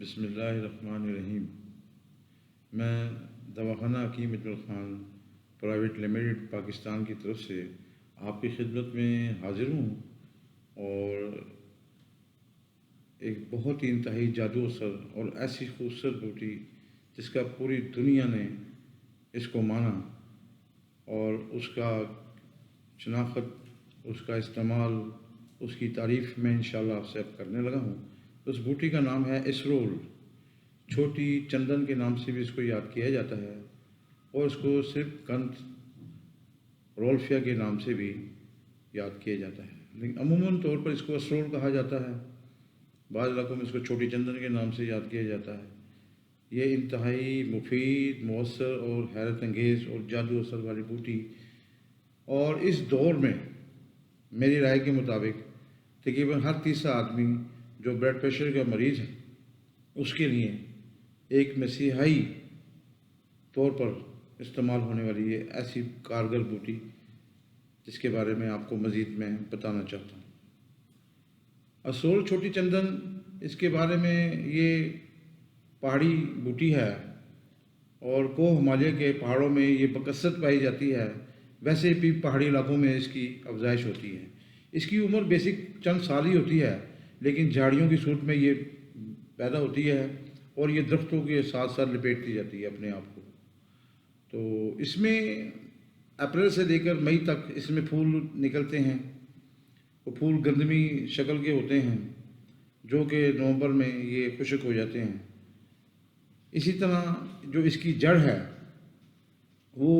بسم اللہ الرحمن الرحیم۔ میں دواخانہ حکیم اجمل خان پرائیویٹ لمیٹڈ پاکستان کی طرف سے آپ کی خدمت میں حاضر ہوں، اور ایک بہت ہی انتہائی جادو اثر اور ایسی خوبصورت بوٹی جس کا پوری دنیا نے اس کو مانا اور اس کا شناخت، اس کا استعمال، اس کی تعریف میں انشاءاللہ آپ سے اب کرنے لگا ہوں۔ اس بوٹی کا نام ہے اسرول، چھوٹی چندن کے نام سے بھی اس کو یاد کیا جاتا ہے، اور اس کو صرف کنت رولفیا کے نام سے بھی یاد کیا جاتا ہے، لیکن عموماً طور پر اس کو اسرول کہا جاتا ہے۔ بعض علاقوں میں اس کو چھوٹی چندن کے نام سے یاد کیا جاتا ہے۔ یہ انتہائی مفید، مؤثر اور حیرت انگیز اور جادو اثر والی بوٹی، اور اس دور میں میری رائے کے مطابق تقریباً ہر تیسرا آدمی جو بلڈ پریشر کا مریض ہے اس کے لیے ایک مسیحائی طور پر استعمال ہونے والی یہ ایسی کارگر بوٹی جس کے بارے میں آپ کو مزید میں بتانا چاہتا ہوں۔ اسرول چھوٹی چندن، اس کے بارے میں یہ پہاڑی بوٹی ہے اور کوہ ہمالیہ کے پہاڑوں میں یہ بکثرت پائی جاتی ہے۔ ویسے بھی پہاڑی علاقوں میں اس کی افزائش ہوتی ہے۔ اس کی عمر بیسک چند سال ہی ہوتی ہے، لیکن جھاڑیوں کی صورت میں یہ پیدا ہوتی ہے اور یہ درختوں کے ساتھ ساتھ لپیٹتی جاتی ہے اپنے آپ کو۔ تو اس میں اپریل سے لے کر مئی تک اس میں پھول نکلتے ہیں۔ وہ پھول گندمی شکل کے ہوتے ہیں جو کہ نومبر میں یہ خشک ہو جاتے ہیں۔ اسی طرح جو اس کی جڑ ہے وہ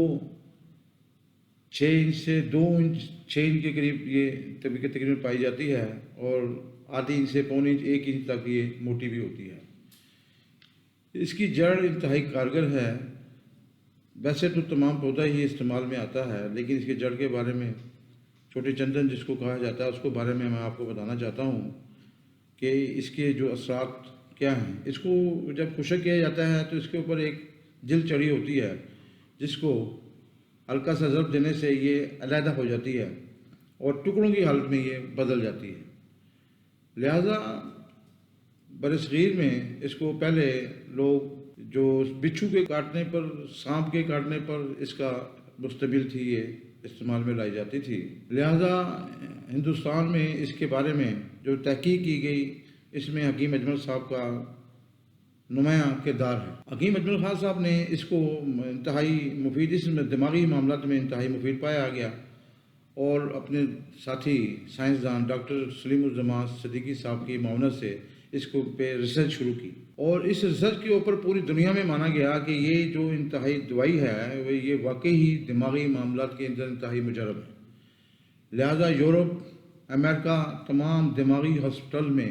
6 انچ سے 2 انچ 6 انچ کے قریب یہ تقریباً پائی جاتی ہے، اور آدھی انچ سے پونے انچ 1 انچ تک یہ موٹی بھی ہوتی ہے۔ اس کی جڑ انتہائی کارگر ہے۔ ویسے تو تمام پودا ہی استعمال میں آتا ہے، لیکن اس کی جڑ کے بارے میں، چھوٹے چندن جس کو کہا جاتا ہے، اس کے بارے میں آپ کو بتانا چاہتا ہوں کہ اس کے جو اثرات کیا ہیں۔ اس کو جب خشک کیا جاتا ہے تو اس کے اوپر ایک جلد چڑھی ہوتی ہے جس کو ہلکا سا ضرب دینے سے یہ علیحدہ ہو جاتی ہے اور ٹکڑوں کی حالت میں یہ بدل جاتی ہے۔ لہذا برصغیر میں اس کو پہلے لوگ جو بچھو کے کاٹنے پر، سانپ کے کاٹنے پر اس کا مستعمل تھی، یہ استعمال میں لائی جاتی تھی۔ لہذا ہندوستان میں اس کے بارے میں جو تحقیق کی گئی، اس میں حکیم اجمل صاحب کا نمایاں کردار ہے۔ حکیم اجمل خان صاحب نے اس کو انتہائی مفید، اس میں دماغی معاملات میں انتہائی مفید پایا گیا، اور اپنے ساتھی سائنسدان ڈاکٹر سلیم الزمان صدیقی صاحب کی معاونت سے اس کو پہ ریسرچ شروع کی، اور اس ریسرچ کے اوپر پوری دنیا میں مانا گیا کہ یہ جو انتہائی دوائی ہے وہ یہ واقعی ہی دماغی معاملات کے اندر انتہائی مجرب ہے۔ لہذا یورپ، امریکہ، تمام دماغی ہاسپٹل میں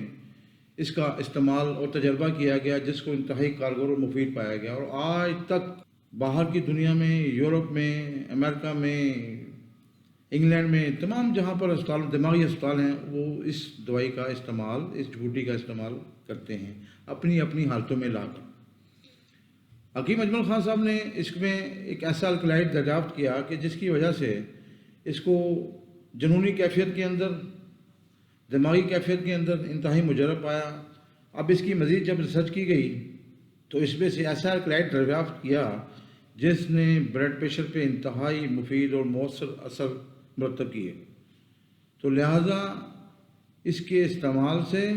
اس کا استعمال اور تجربہ کیا گیا، جس کو انتہائی کارگر اور مفید پایا گیا، اور آج تک باہر کی دنیا میں، یورپ میں، امریکہ میں، انگلینڈ میں، تمام جہاں پر اسپتال، دماغی اسپتال ہیں، وہ اس دوائی کا استعمال، اس بوٹی کا استعمال کرتے ہیں اپنی اپنی حالتوں میں لا کر۔ حکیم اجمل خان صاحب نے اس میں ایک ایسا الکلائڈ دریافت کیا کہ جس کی وجہ سے اس کو جنونی کیفیت کے اندر، دماغی کیفیت کے اندر انتہائی مجرب پایا۔ اب اس کی مزید جب ریسرچ کی گئی تو اس میں سے ایسا الکلائڈ دریافت کیا جس نے بلڈ پریشر پہ انتہائی مفید اور مؤثر اثر مرتب کیے۔ تو لہٰذا اس کے استعمال سے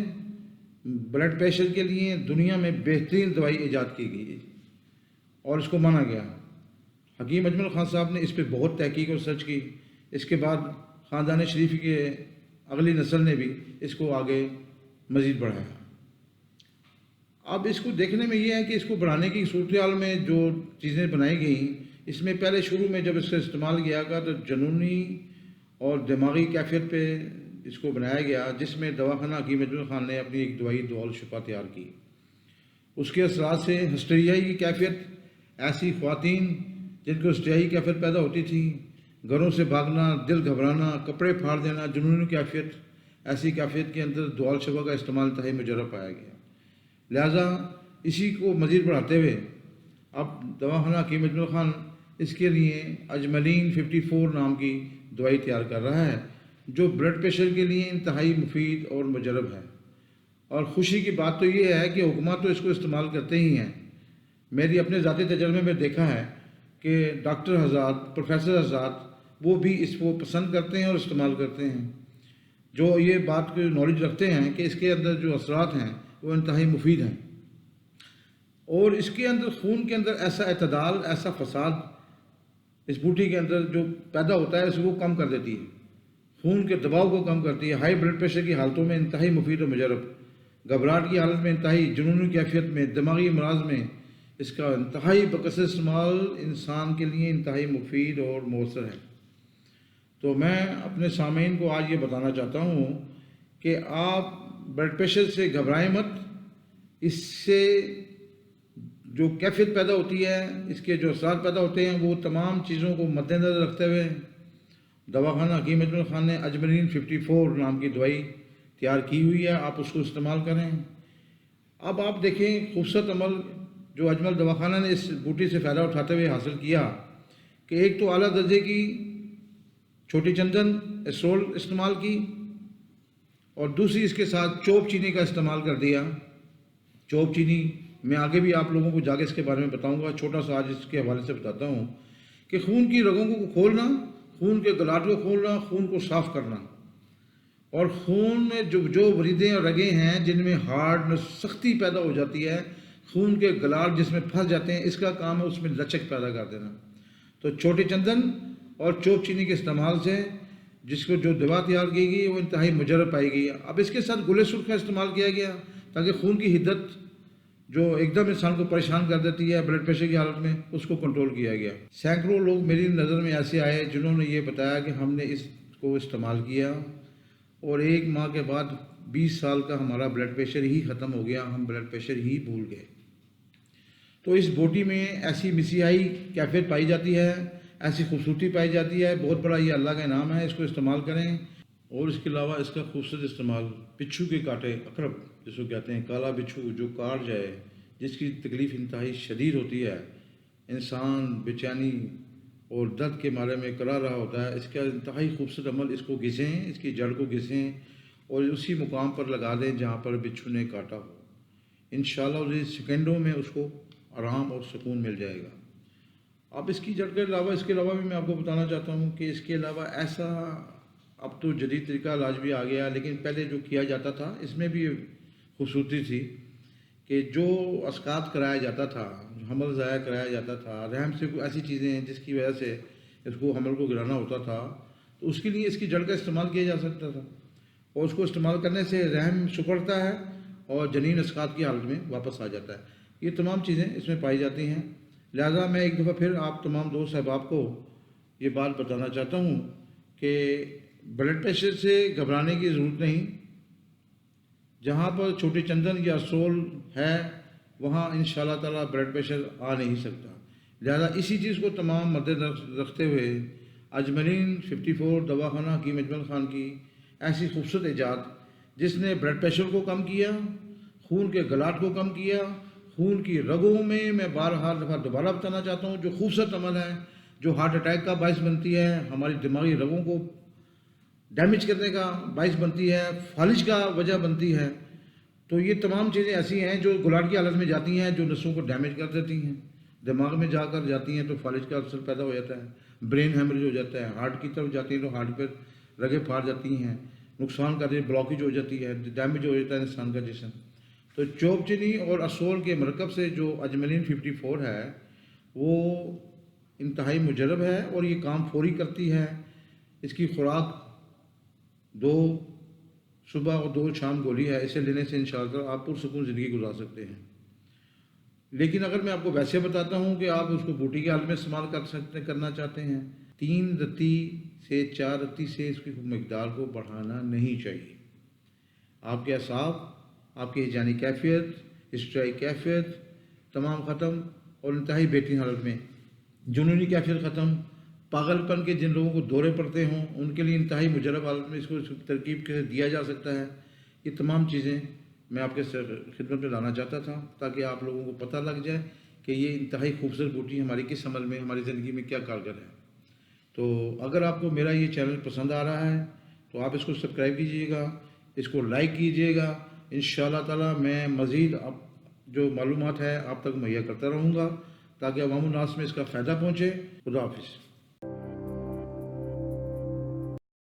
بلڈ پریشر کے لیے دنیا میں بہترین دوائی ایجاد کی گئی اور اس کو مانا گیا۔ حکیم اجمل خان صاحب نے اس پہ بہت تحقیق اور ریسرچ کی۔ اس کے بعد خاندان شریف کے اگلی نسل نے بھی اس کو آگے مزید بڑھایا۔ اب اس کو دیکھنے میں یہ ہے کہ اس کو بڑھانے کی صورتحال میں جو چیزیں بنائی گئیں، اس میں پہلے شروع میں جب اس کا استعمال کیا گیا تو جنونی اور دماغی کیفیت پہ اس کو بنایا گیا، جس میں دواخانہ حکیم اجمل خان نے اپنی ایک دوائی دول شفا تیار کی۔ اس کے اثرات سے ہسٹیریائی کی کیفیت، ایسی خواتین جن کو ہسٹیریائی کیفیت پیدا ہوتی تھی، گھروں سے بھاگنا، دل گھبرانا، کپڑے پھاڑ دینا، جنونی کیفیت، ایسی کیفیت کے اندر دول شفا کا استعمال انتہائی مجرب پایا گیا۔ لہٰذا اسی کو مزید بڑھاتے ہوئے اب دواخانہ حکیم اجمل خان اس کے لیے اجملین 54 نام کی دوائی تیار کر رہا ہے، جو بلڈ پریشر کے لیے انتہائی مفید اور مجرب ہے۔ اور خوشی کی بات تو یہ ہے کہ حکومت تو اس کو استعمال کرتے ہی ہیں. میری اپنے ذاتی تجربے میں دیکھا ہے کہ ڈاکٹر حضرات، پروفیسر حضرات وہ بھی اس کو پسند کرتے ہیں اور استعمال کرتے ہیں، جو یہ بات کو نالج رکھتے ہیں کہ اس کے اندر جو اثرات ہیں وہ انتہائی مفید ہیں. اور اس کے اندر خون کے اندر ایسا اعتدال، ایسا فساد اس بوٹی کے اندر جو پیدا ہوتا ہے اس کو کم کر دیتی ہے، خون کے دباؤ کو کم کرتی ہے. ہائی بلڈ پریشر کی حالتوں میں انتہائی مفید و مجرب، گھبراہٹ کی حالت میں انتہائی، جنونی کیفیت میں، دماغی امراض میں اس کا انتہائی بکثرت استعمال انسان کے لیے انتہائی مفید اور مؤثر ہے. تو میں اپنے سامعین کو آج یہ بتانا چاہتا ہوں کہ آپ بلڈ پریشر سے گھبرائیں مت. اس سے جو کیفیت پیدا ہوتی ہے، اس کے جو اثرات پیدا ہوتے ہیں، وہ تمام چیزوں کو مد نظر رکھتے ہوئے دواخانہ حکیم اجمل خان نے اجملین 54 نام کی دوائی تیار کی ہوئی ہے. آپ اس کو استعمال کریں. اب آپ دیکھیں خوبصورت عمل جو اجمل دواخانہ نے اس بوٹی سے فائدہ اٹھاتے ہوئے حاصل کیا کہ ایک تو اعلیٰ درجے کی چھوٹی چندن اسرول استعمال کی، اور دوسری اس کے ساتھ چوب چینی کا استعمال کر دیا. چوب چینی میں آگے بھی آپ لوگوں کو جا کے اس کے بارے میں بتاؤں گا، چھوٹا سا آج اس کے حوالے سے بتاتا ہوں کہ خون کی رگوں کو کھولنا، خون کے گلاٹ کو کھولنا، خون کو صاف کرنا، اور خون میں جو وریدیں اور رگیں ہیں جن میں ہارڈ میں سختی پیدا ہو جاتی ہے، خون کے گلاٹ جس میں پھنس جاتے ہیں، اس کا کام ہے اس میں لچک پیدا کر دینا. تو چھوٹے چندن اور چوب چینی کے استعمال سے جس کو جو دوا تیار کی گئی وہ انتہائی مجرب پائی گئی. اب اس کے ساتھ گلے سرخ کا استعمال کیا گیا تاکہ خون کی حدت جو ایک دم انسان کو پریشان کر دیتی ہے بلڈ پریشر کی حالت میں، اس کو کنٹرول کیا گیا. سینکڑوں لوگ میری نظر میں ایسے آئے جنہوں نے یہ بتایا کہ ہم نے اس کو استعمال کیا اور 1 ماہ کے بعد 20 سال کا ہمارا بلڈ پریشر ہی ختم ہو گیا، ہم بلڈ پریشر ہی بھول گئے. تو اس بوٹی میں ایسی مسیحائی کیفیت پائی جاتی ہے، ایسی خوبصورتی پائی جاتی ہے، بہت بڑا یہ اللہ کا انعام ہے. اس کو استعمال کریں. اور اس کے علاوہ اس کا خوبصورت استعمال بچھو کے کاٹے، عقرب جس کو کہتے ہیں، کالا بچھو جو کاٹ جائے، جس کی تکلیف انتہائی شدید ہوتی ہے، انسان بے چینی اور درد کے مارے میں کرا رہا ہوتا ہے، اس کا انتہائی خوبصورت عمل. اس کو گھسیں، اس کی جڑ کو گھسیں اور اسی مقام پر لگا دیں جہاں پر بچھو نے کاٹا ہو. انشاءاللہ سیکنڈوں میں اس کو آرام اور سکون مل جائے گا. اب اس کی جڑ کے علاوہ بھی میں آپ کو بتانا چاہتا ہوں کہ اس کے علاوہ ایسا اب تو جدید طریقہ علاج بھی آ گیا، لیکن پہلے جو کیا جاتا تھا اس میں بھی خوبصورتی تھی کہ جو اسقاط کرایا جاتا تھا، حمل ضائع کرایا جاتا تھا، رحم سے کوئی ایسی چیزیں ہیں جس کی وجہ سے اس کو حمل کو گرانا ہوتا تھا، تو اس کے لیے اس کی جڑ کا استعمال کیا جا سکتا تھا، اور اس کو استعمال کرنے سے رحم سکڑتا ہے اور جنین اسقاط کی حالت میں واپس آ جاتا ہے. یہ تمام چیزیں اس میں پائی جاتی ہیں. لہذا میں ایک دفعہ پھر آپ تمام دوست احباب کو یہ بات بتانا چاہتا ہوں کہ بلڈ پریشر سے گھبرانے کی ضرورت نہیں. جہاں پر چھوٹی چندن یا سول ہے وہاں انشاءاللہ تعالیٰ بلڈ پریشر آ نہیں سکتا. لہذا اسی چیز کو تمام مد نظر رکھتے ہوئے اجملین 54 دواخانہ حکیم اجمل خان کی ایسی خوبصورت ایجاد جس نے بلڈ پریشر کو کم کیا، خون کے گلاٹ کو کم کیا، خون کی رگوں میں بارہا دفعہ دوبارہ بتانا چاہتا ہوں جو خوبصورت عمل ہے، جو ہارٹ اٹیک کا باعث بنتی ہے، ہماری دماغی رگوں کو ڈیمیج کرنے کا باعث بنتی ہے، فالج کا وجہ بنتی ہے. تو یہ تمام چیزیں ایسی ہیں جو گلاٹ کی حالت میں جاتی ہیں، جو نسوں کو ڈیمیج کر دیتی ہیں، دماغ میں جا کر جاتی ہیں تو فالج کا اثر پیدا ہو جاتا ہے، برین ہیمریج ہو جاتا ہے، ہارٹ کی طرف جاتی ہیں تو ہارٹ پہ رگیں پھاڑ جاتی ہیں، نقصان کرتی ہے، بلاکیج ہو جاتی ہے، ڈیمیج ہو جاتا ہے انسان کا جسم. تو چوب چینی اور اسول کے مرکب سے جو اجملین 54 ہے وہ انتہائی مجرب ہے اور یہ کام فوری کرتی ہے. اس کی خوراک 2 صبح اور 2 شام گولی ہے، اسے لینے سے انشاءاللہ آپ پرسکون زندگی گزار سکتے ہیں. لیکن اگر میں آپ کو ویسے بتاتا ہوں کہ آپ اس کو بوٹی کے حالت میں استعمال کرنا چاہتے ہیں، 3 رتی سے 4 رتی سے اس کی مقدار کو بڑھانا نہیں چاہیے. آپ کے اعصاب، آپ کی ہیجانی کیفیت، اسٹرائی کیفیت تمام ختم اور انتہائی بہترین حالت میں، جنونی کیفیت ختم، پاگل پن کے جن لوگوں کو دورے پڑتے ہوں ان کے لیے انتہائی مجرب حالت میں اس کو ترکیب کے دیا جا سکتا ہے. یہ تمام چیزیں میں آپ کے خدمت میں لانا چاہتا تھا تاکہ آپ لوگوں کو پتہ لگ جائے کہ یہ انتہائی خوبصورت بوٹی ہماری کس عمل میں، ہماری زندگی میں کیا کارگر ہے. تو اگر آپ کو میرا یہ چینل پسند آ رہا ہے تو آپ اس کو سبسکرائب کیجیے گا، اس کو لائک کیجیے گا انشاءاللہ تعالی میں مزید آپ جو معلومات ہے آپ تک مہیا کرتا رہوں گا تاکہ عوام الناس میں اس کا فائدہ پہنچے. خدا حافظ.